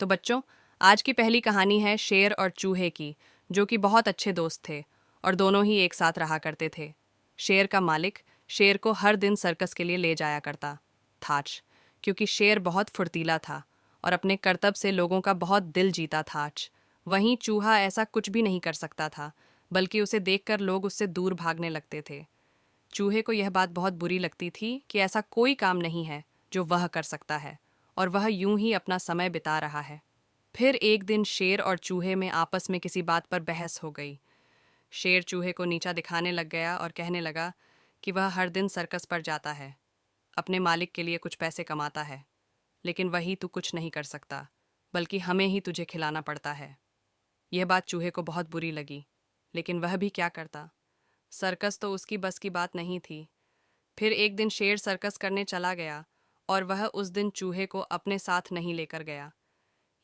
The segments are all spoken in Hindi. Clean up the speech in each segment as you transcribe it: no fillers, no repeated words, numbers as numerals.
तो बच्चों, आज की पहली कहानी है शेर और चूहे की, जो कि बहुत अच्छे दोस्त थे और दोनों ही एक साथ रहा करते थे। शेर का मालिक शेर को हर दिन सर्कस के लिए ले जाया करता थाच, क्योंकि शेर बहुत फुर्तीला था और अपने करतब से लोगों का बहुत दिल जीता थाच। वहीं चूहा ऐसा कुछ भी नहीं कर सकता था, बल्कि उसे देखकर लोग उससे दूर भागने लगते थे। चूहे को यह बात बहुत बुरी लगती थी कि ऐसा कोई काम नहीं है जो वह कर सकता है और वह यूं ही अपना समय बिता रहा है। फिर एक दिन शेर और चूहे में आपस में किसी बात पर बहस हो गई। शेर चूहे को नीचा दिखाने लग गया और कहने लगा कि वह हर दिन सर्कस पर जाता है, अपने मालिक के लिए कुछ पैसे कमाता है, लेकिन वही तू कुछ नहीं कर सकता, बल्कि हमें ही तुझे खिलाना पड़ता है। यह बात चूहे को बहुत बुरी लगी, लेकिन वह भी क्या करता। सर्कस तो उसकी बस की बात नहीं थी। फिर एक दिन शेर सर्कस करने चला गया और वह उस दिन चूहे को अपने साथ नहीं लेकर गया।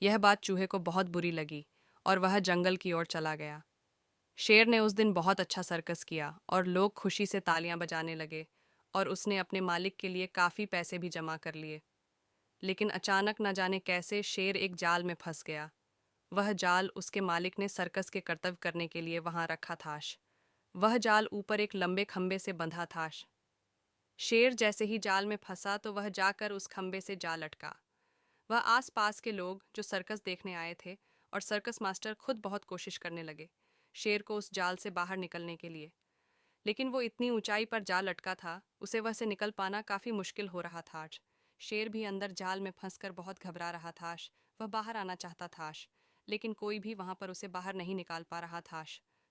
यह बात चूहे को बहुत बुरी लगी और वह जंगल की ओर चला गया। शेर ने उस दिन बहुत अच्छा सर्कस किया और लोग खुशी से तालियां बजाने लगे और उसने अपने मालिक के लिए काफ़ी पैसे भी जमा कर लिए। लेकिन अचानक न जाने कैसे शेर एक जाल में फंस गया। वह जाल उसके मालिक ने सर्कस के कर्तव्य करने के लिए वहां रखा था। वह जाल ऊपर एक लंबे खंबे से बंधा था। शेर जैसे ही जाल में फंसा तो वह जाकर उस खंबे से जा लटका। वह आस-पास के लोग जो सर्कस देखने आए थे और सर्कस मास्टर खुद बहुत कोशिश करने लगे शेर को उस जाल से बाहर निकलने के लिए, लेकिन वो इतनी ऊंचाई पर जा लटका था, उसे वह से निकल पाना काफी मुश्किल हो रहा था। शेर भी अंदर जाल में फंसकर बहुत घबरा रहा था। वह बाहर आना चाहता था, लेकिन कोई भी वहां पर उसे बाहर नहीं निकाल पा रहा था।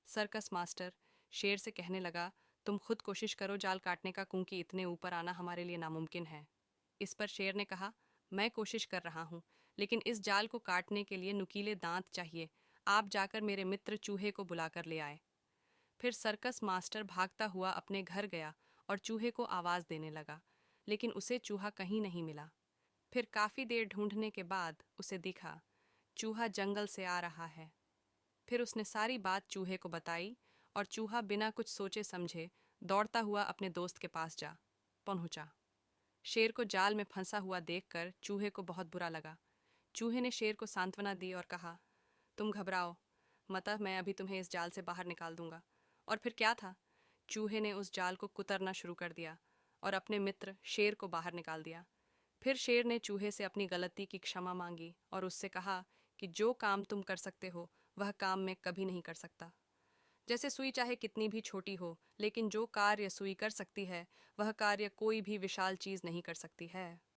सर्कस मास्टर शेर से कहने लगा, तुम खुद कोशिश करो जाल काटने का, क्योंकि इतने ऊपर आना हमारे लिए नामुमकिन है। इस पर शेर ने कहा, मैं कोशिश कर रहा हूँ, लेकिन इस जाल को काटने के लिए नुकीले दांत चाहिए। आप जाकर मेरे मित्र चूहे को बुलाकर ले आए। फिर सर्कस मास्टर भागता हुआ अपने घर गया और चूहे को आवाज देने लगा, लेकिन उसे चूहा कहीं नहीं मिला। फिर काफी देर ढूंढने के बाद उसे दिखा, चूहा जंगल से आ रहा है। फिर उसने सारी बात चूहे को बताई और चूहा बिना कुछ सोचे समझे दौड़ता हुआ अपने दोस्त के पास जा पहुंचा। शेर को जाल में फंसा हुआ देखकर चूहे को बहुत बुरा लगा। चूहे ने शेर को सांत्वना दी और कहा, तुम घबराओ मत, मैं अभी तुम्हें इस जाल से बाहर निकाल दूंगा। और फिर क्या था, चूहे ने उस जाल को कुतरना शुरू कर दिया और अपने मित्र शेर को बाहर निकाल दिया। फिर शेर ने चूहे से अपनी गलती की क्षमा मांगी और उससे कहा कि जो काम तुम कर सकते हो वह काम मैं कभी नहीं कर सकता। जैसे सुई चाहे कितनी भी छोटी हो, लेकिन जो कार्य सुई कर सकती है वह कार्य कोई भी विशाल चीज नहीं कर सकती है।